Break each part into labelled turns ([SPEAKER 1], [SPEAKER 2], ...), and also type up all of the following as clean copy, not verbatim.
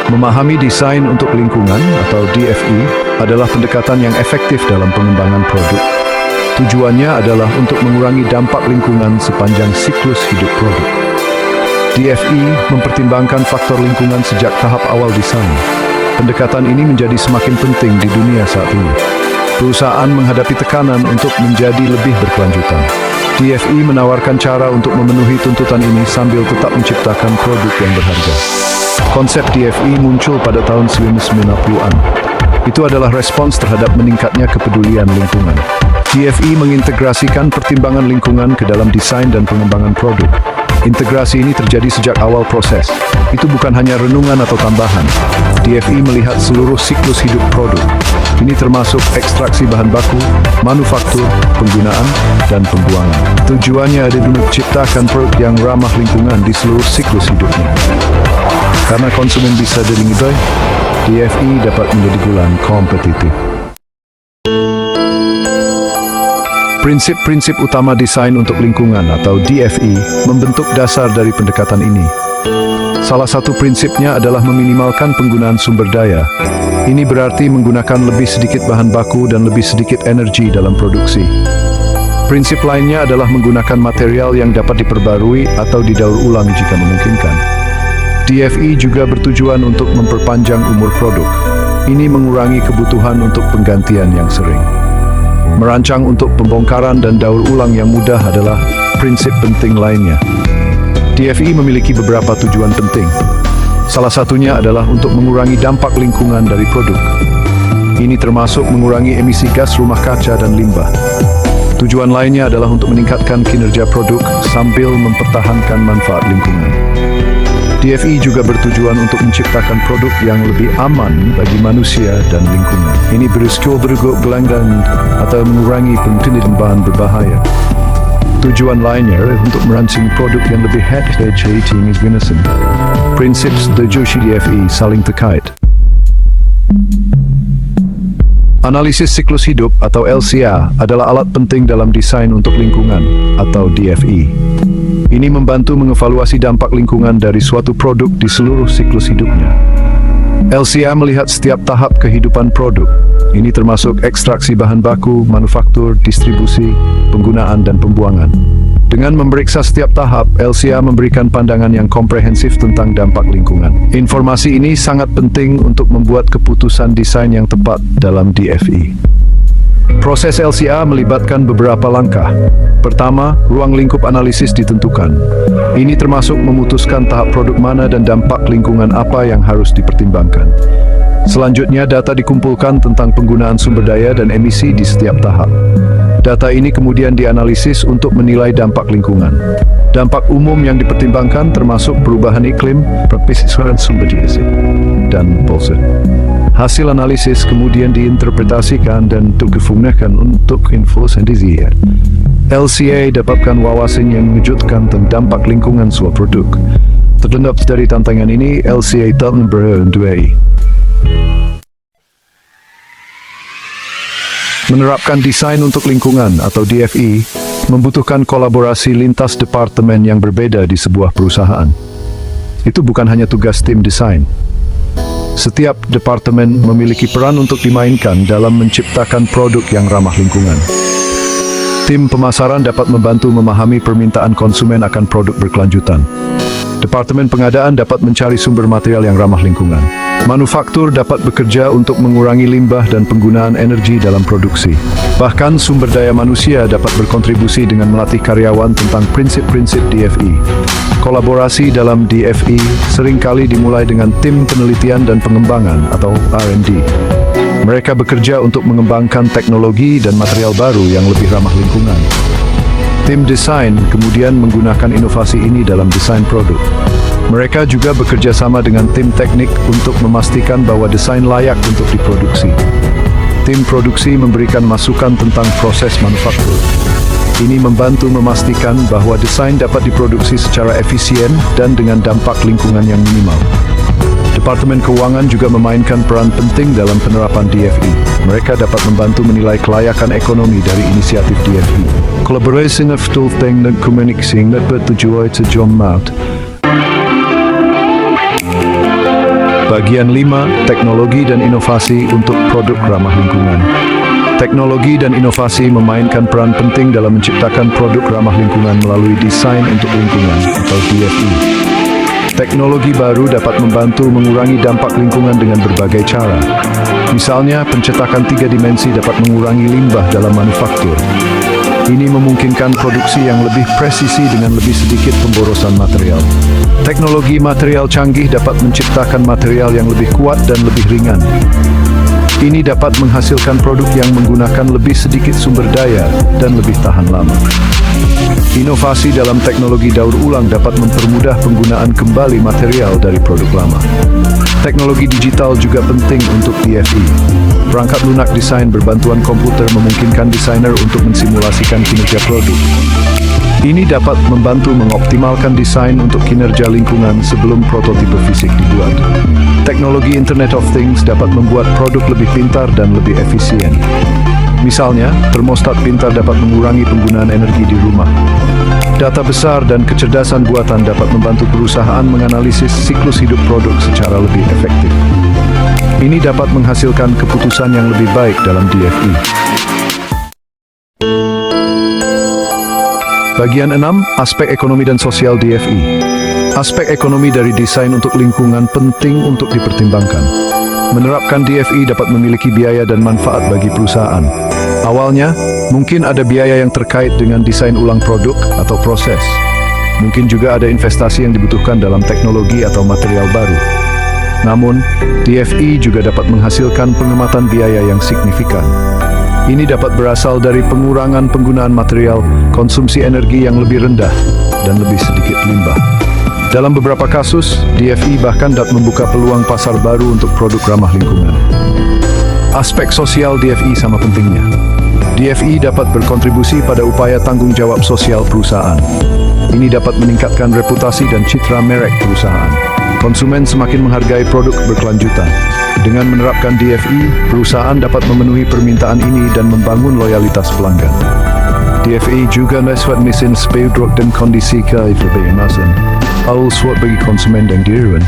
[SPEAKER 1] Memahami desain untuk lingkungan atau DFE adalah pendekatan yang efektif dalam pengembangan produk. Tujuannya adalah untuk mengurangi dampak lingkungan sepanjang siklus hidup produk. DFE mempertimbangkan faktor lingkungan sejak tahap awal desain. Pendekatan ini menjadi semakin penting di dunia saat ini. Perusahaan menghadapi tekanan untuk menjadi lebih berkelanjutan. DFE menawarkan cara untuk memenuhi tuntutan ini sambil tetap menciptakan produk yang berharga. Konsep DFE muncul pada tahun 1990-an. Itu adalah respons terhadap meningkatnya kepedulian lingkungan. DFE mengintegrasikan pertimbangan lingkungan ke dalam desain dan pengembangan produk. Integrasi ini terjadi sejak awal proses. Itu bukan hanya renungan atau tambahan. DFE melihat seluruh siklus hidup produk. Ini termasuk ekstraksi bahan baku, manufaktur, penggunaan, dan pembuangan. Tujuannya adalah menciptakan produk yang ramah lingkungan di seluruh siklus hidupnya. Karena konsumen bisa dinilai, DFE dapat menjadi bulan kompetitif. Prinsip-prinsip utama desain untuk lingkungan atau DFE membentuk dasar dari pendekatan ini. Salah satu prinsipnya adalah meminimalkan penggunaan sumber daya. Ini berarti menggunakan lebih sedikit bahan baku dan lebih sedikit energi dalam produksi. Prinsip lainnya adalah menggunakan material yang dapat diperbarui atau didaur ulang jika memungkinkan. DFE juga bertujuan untuk memperpanjang umur produk. Ini mengurangi kebutuhan untuk penggantian yang sering. Merancang untuk pembongkaran dan daur ulang yang mudah adalah prinsip penting lainnya. DFE memiliki beberapa tujuan penting. Salah satunya adalah untuk mengurangi dampak lingkungan dari produk. Ini termasuk mengurangi emisi gas rumah kaca dan limbah. Tujuan lainnya adalah untuk meningkatkan kinerja produk sambil mempertahankan manfaat lingkungan. DFE juga bertujuan untuk menciptakan produk yang lebih aman bagi manusia dan lingkungan. Ini berisiko berguguran gelanggang atau mengurangi penggunaan bahan berbahaya. Tujuan lainnya untuk merancang produk yang lebih high-quality. Prinsip setuju DFE saling terkait. Analisis siklus hidup atau LCA adalah alat penting dalam desain untuk lingkungan atau DFE. Ini membantu mengevaluasi dampak lingkungan dari suatu produk di seluruh siklus hidupnya. LCA melihat setiap tahap kehidupan produk. Ini termasuk ekstraksi bahan baku, manufaktur, distribusi, penggunaan, dan pembuangan. Dengan memeriksa setiap tahap, LCA memberikan pandangan yang komprehensif tentang dampak lingkungan. Informasi ini sangat penting untuk membuat keputusan desain yang tepat dalam DFE. Proses LCA melibatkan beberapa langkah. Pertama, ruang lingkup analisis ditentukan. Ini termasuk memutuskan tahap produk mana dan dampak lingkungan apa yang harus dipertimbangkan. Selanjutnya, data dikumpulkan tentang penggunaan sumber daya dan emisi di setiap tahap. Data ini kemudian dianalisis untuk menilai dampak lingkungan. Dampak umum yang dipertimbangkan termasuk perubahan iklim, perpisihan sumber daya, dan polusi. Hasil analisis kemudian diinterpretasikan dan digunakan untuk investasi. LCA dapatkan wawasan yang mengejutkan tentang dampak lingkungan suatu produk. Terlepas dari tantangan ini, LCA telah berdua. Menerapkan desain untuk lingkungan atau DFE membutuhkan kolaborasi lintas departemen yang berbeda di sebuah perusahaan. Itu bukan hanya tugas tim desain. Setiap departemen memiliki peran untuk dimainkan dalam menciptakan produk yang ramah lingkungan. Tim pemasaran dapat membantu memahami permintaan konsumen akan produk berkelanjutan. Departemen pengadaan dapat mencari sumber material yang ramah lingkungan. Manufaktur dapat bekerja untuk mengurangi limbah dan penggunaan energi dalam produksi. Bahkan sumber daya manusia dapat berkontribusi dengan melatih karyawan tentang prinsip-prinsip DFE. Kolaborasi dalam DFE seringkali dimulai dengan tim penelitian dan pengembangan atau R&D. Mereka bekerja untuk mengembangkan teknologi dan material baru yang lebih ramah lingkungan. Tim desain kemudian menggunakan inovasi ini dalam desain produk. Mereka juga bekerja sama dengan tim teknik untuk memastikan bahwa desain layak untuk diproduksi. Tim produksi memberikan masukan tentang proses manufaktur. Ini membantu memastikan bahwa desain dapat diproduksi secara efisien dan dengan dampak lingkungan yang minimal. Departemen Keuangan juga memainkan peran penting dalam penerapan DFE. Mereka dapat membantu menilai kelayakan ekonomi dari inisiatif DFE. Kolaborasi dan komunikasi bertujuan sejauh. Bagi Bagian 5, teknologi dan inovasi untuk produk ramah lingkungan. Teknologi dan inovasi memainkan peran penting dalam menciptakan produk ramah lingkungan melalui desain untuk lingkungan atau DFE. Teknologi baru dapat membantu mengurangi dampak lingkungan dengan berbagai cara. Misalnya, pencetakan 3 dimensi dapat mengurangi limbah dalam manufaktur. Ini memungkinkan produksi yang lebih presisi dengan lebih sedikit pemborosan material. Teknologi material canggih dapat menciptakan material yang lebih kuat dan lebih ringan. Ini dapat menghasilkan produk yang menggunakan lebih sedikit sumber daya dan lebih tahan lama. Inovasi dalam teknologi daur ulang dapat mempermudah penggunaan kembali material dari produk lama. Teknologi digital juga penting untuk DFE. Perangkat lunak desain berbantuan komputer memungkinkan desainer untuk mensimulasikan kinerja produk. Ini dapat membantu mengoptimalkan desain untuk kinerja lingkungan sebelum prototipe fisik dibuat. Teknologi Internet of Things dapat membuat produk lebih pintar dan lebih efisien. Misalnya, termostat pintar dapat mengurangi penggunaan energi di rumah. Data besar dan kecerdasan buatan dapat membantu perusahaan menganalisis siklus hidup produk secara lebih efektif. Ini dapat menghasilkan keputusan yang lebih baik dalam DFE. Bagian 6, aspek ekonomi dan sosial DFE. Aspek ekonomi dari desain untuk lingkungan penting untuk dipertimbangkan. Menerapkan DFE dapat memiliki biaya dan manfaat bagi perusahaan. Awalnya, mungkin ada biaya yang terkait dengan desain ulang produk atau proses. Mungkin juga ada investasi yang dibutuhkan dalam teknologi atau material baru. Namun, DFE juga dapat menghasilkan penghematan biaya yang signifikan. Ini dapat berasal dari pengurangan penggunaan material, konsumsi energi yang lebih rendah, dan lebih sedikit limbah. Dalam beberapa kasus, DFE bahkan dapat membuka peluang pasar baru untuk produk ramah lingkungan. Aspek sosial DFE sama pentingnya. DFE dapat berkontribusi pada upaya tanggung jawab sosial perusahaan. Ini dapat meningkatkan reputasi dan citra merek perusahaan. Konsumen semakin menghargai produk berkelanjutan. Dengan menerapkan DFE, perusahaan dapat memenuhi permintaan ini dan membangun loyalitas pelanggan. DFE juga dapat menginspirasi kondisi kehidupan suat bagi konsumen dan diriwan.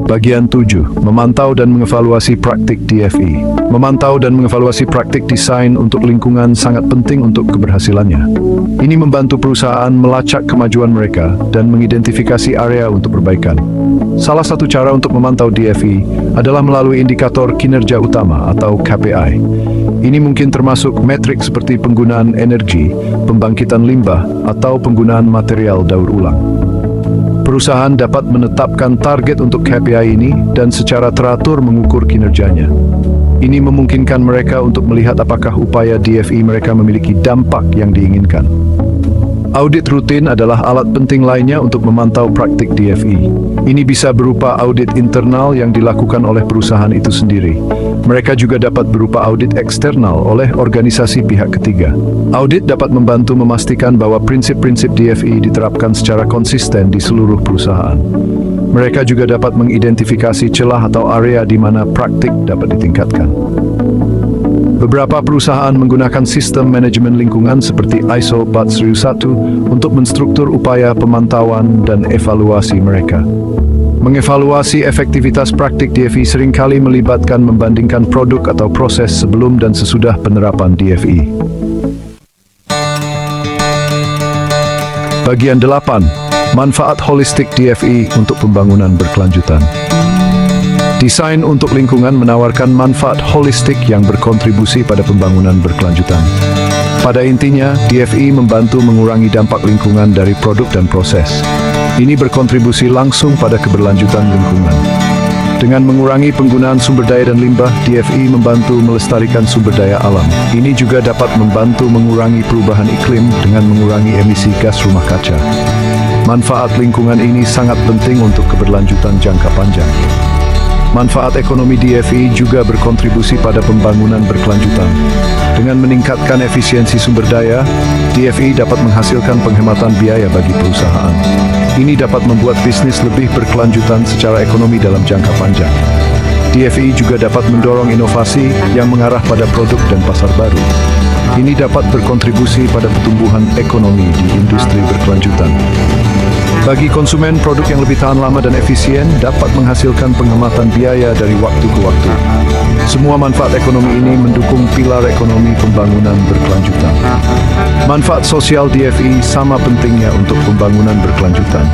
[SPEAKER 1] Bagian 7. Memantau dan mengevaluasi praktik DFE. Memantau dan mengevaluasi praktik desain untuk lingkungan sangat penting untuk keberhasilannya. Ini membantu perusahaan melacak kemajuan mereka dan mengidentifikasi area untuk perbaikan. Salah satu cara untuk memantau DFE adalah melalui indikator kinerja utama atau KPI. Ini mungkin termasuk metrik seperti penggunaan energi, pembangkitan limbah, atau penggunaan material daur ulang. Perusahaan dapat menetapkan target untuk KPI ini dan secara teratur mengukur kinerjanya. Ini memungkinkan mereka untuk melihat apakah upaya DFE mereka memiliki dampak yang diinginkan. Audit rutin adalah alat penting lainnya untuk memantau praktik DFE. Ini bisa berupa audit internal yang dilakukan oleh perusahaan itu sendiri. Mereka juga dapat berupa audit eksternal oleh organisasi pihak ketiga. Audit dapat membantu memastikan bahwa prinsip-prinsip DFE diterapkan secara konsisten di seluruh perusahaan. Mereka juga dapat mengidentifikasi celah atau area di mana praktik dapat ditingkatkan. Beberapa perusahaan menggunakan sistem manajemen lingkungan seperti ISO 41001 untuk menstruktur upaya pemantauan dan evaluasi mereka. Mengevaluasi efektivitas praktik DFE seringkali melibatkan membandingkan produk atau proses sebelum dan sesudah penerapan DFE. Bagian 8. Manfaat holistik DFE untuk pembangunan berkelanjutan. Desain untuk lingkungan menawarkan manfaat holistik yang berkontribusi pada pembangunan berkelanjutan. Pada intinya, DFE membantu mengurangi dampak lingkungan dari produk dan proses. Ini berkontribusi langsung pada keberlanjutan lingkungan. Dengan mengurangi penggunaan sumber daya dan limbah, DFE membantu melestarikan sumber daya alam. Ini juga dapat membantu mengurangi perubahan iklim dengan mengurangi emisi gas rumah kaca. Manfaat lingkungan ini sangat penting untuk keberlanjutan jangka panjang. Manfaat ekonomi DFE juga berkontribusi pada pembangunan berkelanjutan. Dengan meningkatkan efisiensi sumber daya, DFE dapat menghasilkan penghematan biaya bagi perusahaan. Ini dapat membuat bisnis lebih berkelanjutan secara ekonomi dalam jangka panjang. DFE juga dapat mendorong inovasi yang mengarah pada produk dan pasar baru. Ini dapat berkontribusi pada pertumbuhan ekonomi di industri berkelanjutan. Bagi konsumen, produk yang lebih tahan lama dan efisien dapat menghasilkan penghematan biaya dari waktu ke waktu. Semua manfaat ekonomi ini mendukung pilar ekonomi pembangunan berkelanjutan. Manfaat sosial DFE sama pentingnya untuk pembangunan berkelanjutan.